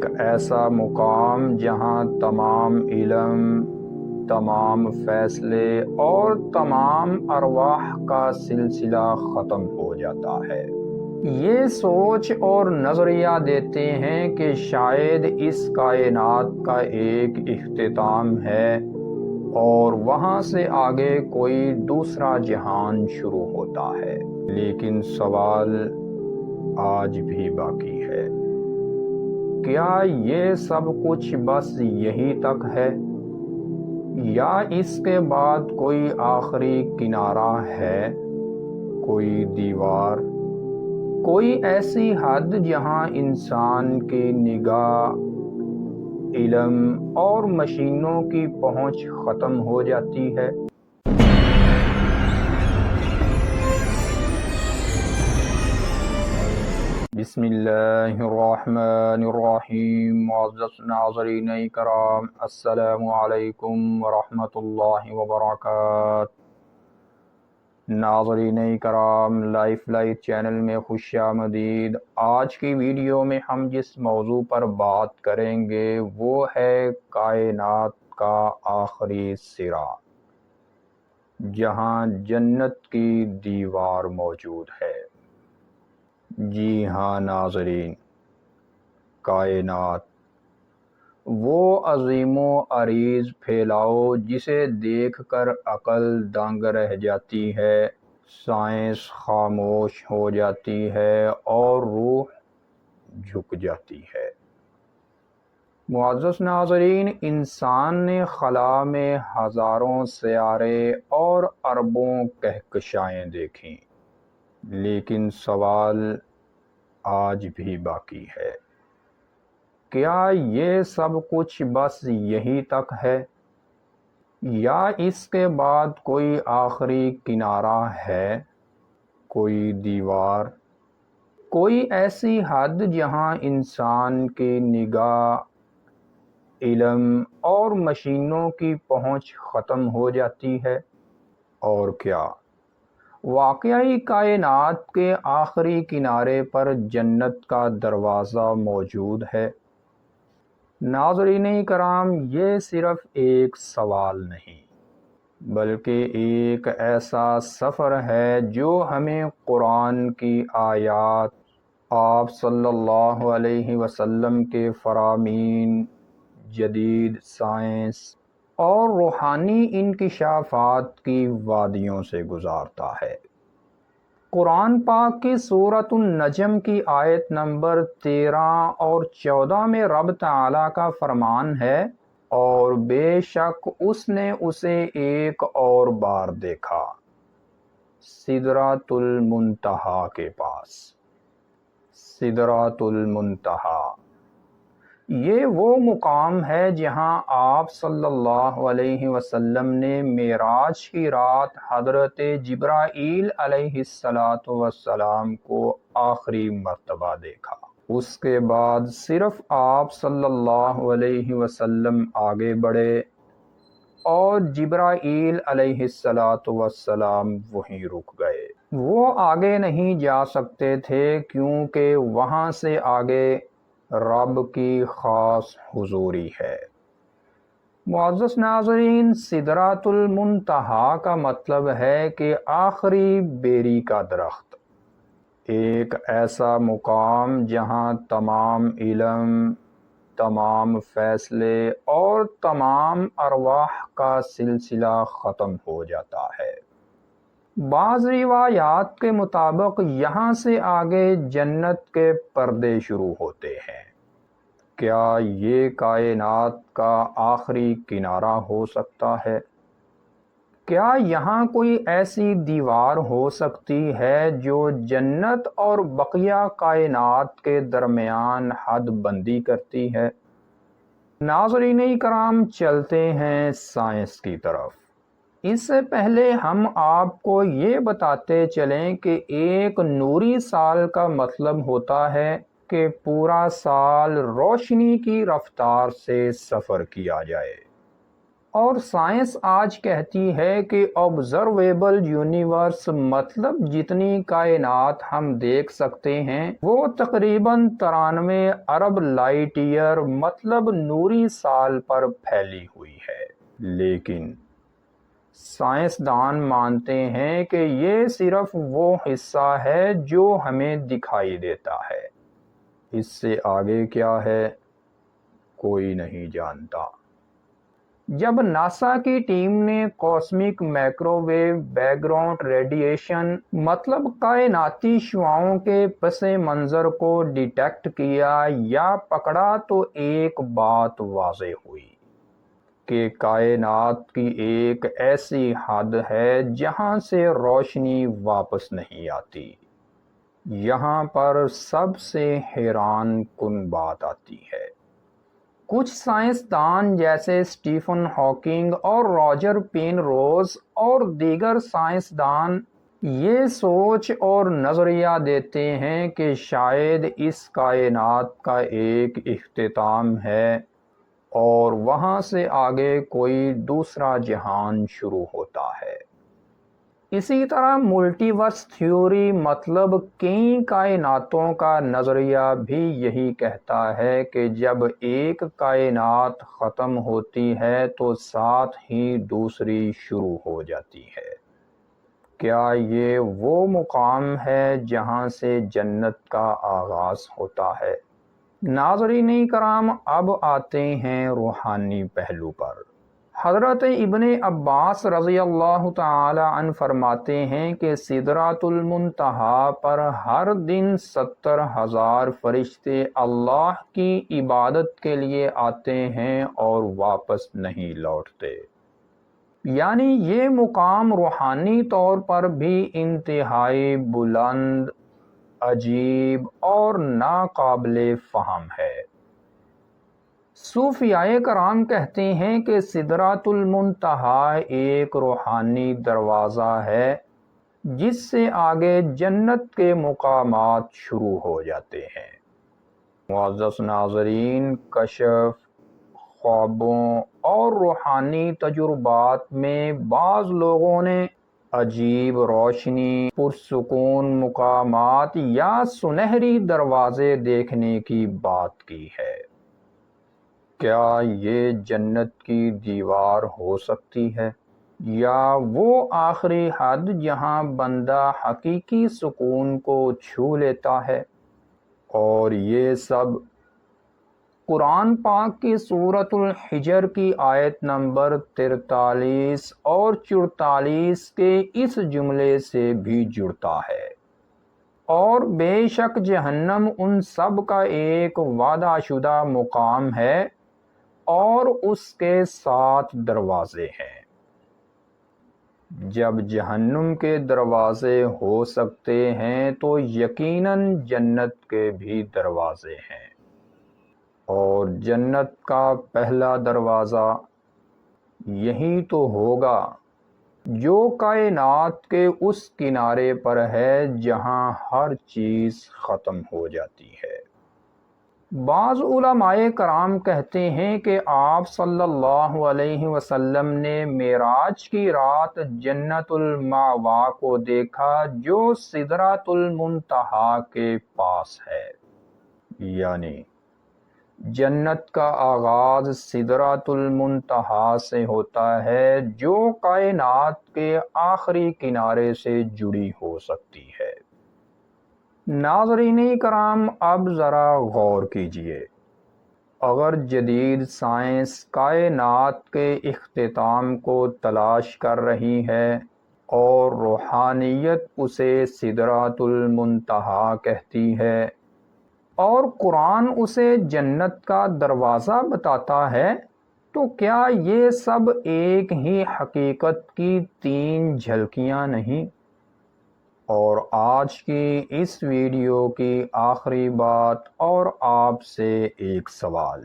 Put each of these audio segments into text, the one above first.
ایک ایسا مقام جہاں تمام علم، تمام فیصلے اور تمام ارواح کا سلسلہ ختم ہو جاتا ہے۔ یہ سوچ اور نظریہ دیتے ہیں کہ شاید اس کائنات کا ایک اختتام ہے اور وہاں سے آگے کوئی دوسرا جہان شروع ہوتا ہے، لیکن سوال آج بھی باقی ہے، کیا یہ سب کچھ بس یہی تک ہے، یا اس کے بعد کوئی آخری کنارہ ہے، کوئی دیوار، کوئی ایسی حد جہاں انسان کی نگاہ، علم اور مشینوں کی پہنچ ختم ہو جاتی ہے؟ بسم اللہ الرحمن الرحیم۔ معزز ناظرین کرام، السلام علیکم ورحمۃ اللہ وبرکاتہ۔ ناظرین کرام، لائف لائٹ چینل میں خوش آمدید۔ آج کی ویڈیو میں ہم جس موضوع پر بات کریں گے وہ ہے کائنات کا آخری سرا، جہاں جنت کی دیوار موجود ہے۔ جی ہاں ناظرین، کائنات، وہ عظیم و عریض پھیلاؤ جسے دیکھ کر عقل دنگ رہ جاتی ہے، سائنس خاموش ہو جاتی ہے اور روح جھک جاتی ہے۔ معزز ناظرین، انسان نے خلا میں ہزاروں سیارے اور اربوں کہکشائیں دیکھیں، لیکن سوال آج بھی باقی ہے، کیا یہ سب کچھ بس یہی تک ہے، یا اس کے بعد کوئی آخری کنارہ ہے، کوئی دیوار، کوئی ایسی حد جہاں انسان کی نگاہ، علم اور مشینوں کی پہنچ ختم ہو جاتی ہے؟ اور کیا واقعی کائنات کے آخری کنارے پر جنت کا دروازہ موجود ہے؟ ناظرین کرام، یہ صرف ایک سوال نہیں بلکہ ایک ایسا سفر ہے جو ہمیں قرآن کی آیات، آپ صلی اللہ علیہ وسلم کے فرامین، جدید سائنس اور روحانی انکشافات کی وادیوں سے گزارتا ہے۔ قرآن پاک کی سورۃ النجم کی آیت نمبر 13 اور 14 میں رب تعالیٰ کا فرمان ہے، اور بے شک اس نے اسے ایک اور بار دیکھا، سدرۃ المنتہا کے پاس۔ سدرۃ المنتہا، یہ وہ مقام ہے جہاں آپ صلی اللہ علیہ وسلم نے معراج کی رات حضرت جبرائیل علیہ السلام کو آخری مرتبہ دیکھا۔ اس کے بعد صرف آپ صلی اللہ علیہ وسلم آگے بڑھے اور جبرائیل علیہ السلام وہیں رک گئے۔ وہ آگے نہیں جا سکتے تھے کیونکہ وہاں سے آگے رب کی خاص حضوری ہے۔ معزز ناظرین، سدرۃ المنتہا کا مطلب ہے کہ آخری بیری کا درخت، ایک ایسا مقام جہاں تمام علم، تمام فیصلے اور تمام ارواح کا سلسلہ ختم ہو جاتا ہے۔ بعض روایات کے مطابق یہاں سے آگے جنت کے پردے شروع ہوتے ہیں۔ کیا یہ کائنات کا آخری کنارہ ہو سکتا ہے؟ کیا یہاں کوئی ایسی دیوار ہو سکتی ہے جو جنت اور بقیہ کائنات کے درمیان حد بندی کرتی ہے؟ ناظرین کرام، چلتے ہیں سائنس کی طرف۔ اس سے پہلے ہم آپ کو یہ بتاتے چلیں کہ ایک نوری سال کا مطلب ہوتا ہے کہ پورا سال روشنی کی رفتار سے سفر کیا جائے۔ اور سائنس آج کہتی ہے کہ آبزرویبل یونیورس مطلب جتنی کائنات ہم دیکھ سکتے ہیں وہ تقریباً 93 ارب لائٹ ایئر مطلب نوری سال پر پھیلی ہوئی ہے، لیکن سائنسدان مانتے ہیں کہ یہ صرف وہ حصہ ہے جو ہمیں دکھائی دیتا ہے، اس سے آگے کیا ہے کوئی نہیں جانتا۔ جب ناسا کی ٹیم نے cosmic microwave background radiation مطلب کائناتی شعاعوں کے پس منظر کو ڈیٹیکٹ کیا یا پکڑا تو ایک بات واضح ہوئی کہ کائنات کی ایک ایسی حد ہے جہاں سے روشنی واپس نہیں آتی۔ یہاں پر سب سے حیران کن بات آتی ہے۔ کچھ سائنسدان جیسے اسٹیفن ہاکنگ اور راجر پین روز اور دیگر سائنسدان یہ سوچ اور نظریہ دیتے ہیں کہ شاید اس کائنات کا ایک اختتام ہے اور وہاں سے آگے کوئی دوسرا جہان شروع ہوتا ہے۔ اسی طرح ملٹی ورس تھیوری مطلب کئی کائناتوں کا نظریہ بھی یہی کہتا ہے کہ جب ایک کائنات ختم ہوتی ہے تو ساتھ ہی دوسری شروع ہو جاتی ہے۔ کیا یہ وہ مقام ہے جہاں سے جنت کا آغاز ہوتا ہے؟ ناظرین کرام، اب آتے ہیں روحانی پہلو پر۔ حضرت ابن عباس رضی اللہ تعالی عنہ فرماتے ہیں کہ سدرۃ المنتہا پر ہر دن 70,000 فرشتے اللہ کی عبادت کے لیے آتے ہیں اور واپس نہیں لوٹتے، یعنی یہ مقام روحانی طور پر بھی انتہائی بلند، عجیب اور ناقابل فہم ہے۔ صوفیاء کرام کہتے ہیں کہ سدرۃ المنتہا ایک روحانی دروازہ ہے جس سے آگے جنت کے مقامات شروع ہو جاتے ہیں۔ معزز ناظرین، کشف، خوابوں اور روحانی تجربات میں بعض لوگوں نے عجیب روشنی، پرسکون مقامات یا سنہری دروازے دیکھنے کی بات کی ہے۔ کیا یہ جنت کی دیوار ہو سکتی ہے یا وہ آخری حد جہاں بندہ حقیقی سکون کو چھو لیتا ہے؟ اور یہ سب قرآن پاک کی سورۃ الحجر کی آیت نمبر 43 اور 44 کے اس جملے سے بھی جڑتا ہے۔ اور بے شک جہنم ان سب کا ایک وعدہ شدہ مقام ہے اور اس کے 7 دروازے ہیں۔ جب جہنم کے دروازے ہو سکتے ہیں تو یقیناً جنت کے بھی دروازے ہیں، اور جنت کا پہلا دروازہ یہی تو ہوگا جو کائنات کے اس کنارے پر ہے جہاں ہر چیز ختم ہو جاتی ہے۔ بعض علماء کرام کہتے ہیں کہ آپ صلی اللہ علیہ وسلم نے معراج کی رات جنت المأوا کو دیکھا جو سدرۃ المنتہا کے پاس ہے، یعنی جنت کا آغاز سدرۃ المنتہا سے ہوتا ہے جو کائنات کے آخری کنارے سے جڑی ہو سکتی ہے۔ ناظرین کرام، اب ذرا غور کیجئے۔ اگر جدید سائنس کائنات کے اختتام کو تلاش کر رہی ہے اور روحانیت اسے سدرۃ المنتہا کہتی ہے اور قرآن اسے جنت کا دروازہ بتاتا ہے، تو کیا یہ سب ایک ہی حقیقت کی 3 جھلکیاں نہیں؟ اور آج کی اس ویڈیو کی آخری بات اور آپ سے ایک سوال: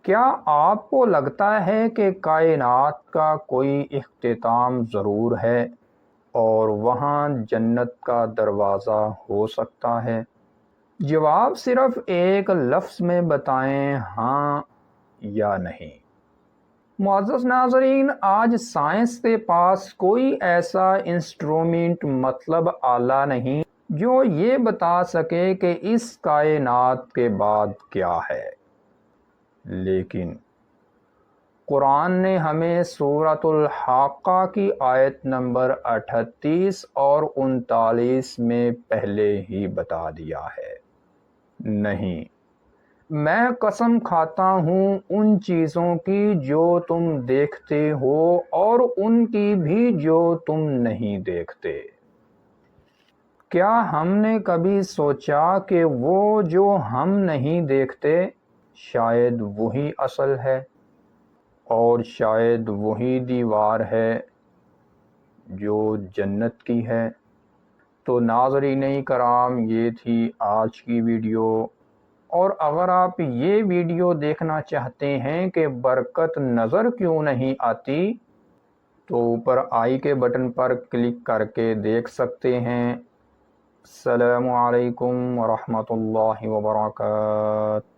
کیا آپ کو لگتا ہے کہ کائنات کا کوئی اختتام ضرور ہے اور وہاں جنت کا دروازہ ہو سکتا ہے؟ جواب صرف ایک لفظ میں بتائیں، ہاں یا نہیں۔ معزز ناظرین، آج سائنس کے پاس کوئی ایسا انسٹرومنٹ مطلب آلہ نہیں جو یہ بتا سکے کہ اس کائنات کے بعد کیا ہے، لیکن قرآن نے ہمیں سورۃ الحاقہ کی آیت نمبر 38 اور 39 میں پہلے ہی بتا دیا ہے۔ نہیں، میں قسم کھاتا ہوں ان چیزوں کی جو تم دیکھتے ہو اور ان کی بھی جو تم نہیں دیکھتے۔ کیا ہم نے کبھی سوچا کہ وہ جو ہم نہیں دیکھتے شاید وہی اصل ہے، اور شاید وہی دیوار ہے جو جنت کی ہے؟ تو ناظرین کرام، یہ تھی آج کی ویڈیو، اور اگر آپ یہ ویڈیو دیکھنا چاہتے ہیں کہ برکت نظر کیوں نہیں آتی تو اوپر آئی کے بٹن پر کلک کر کے دیکھ سکتے ہیں۔ السلام علیکم ورحمۃ اللہ وبرکاتہ۔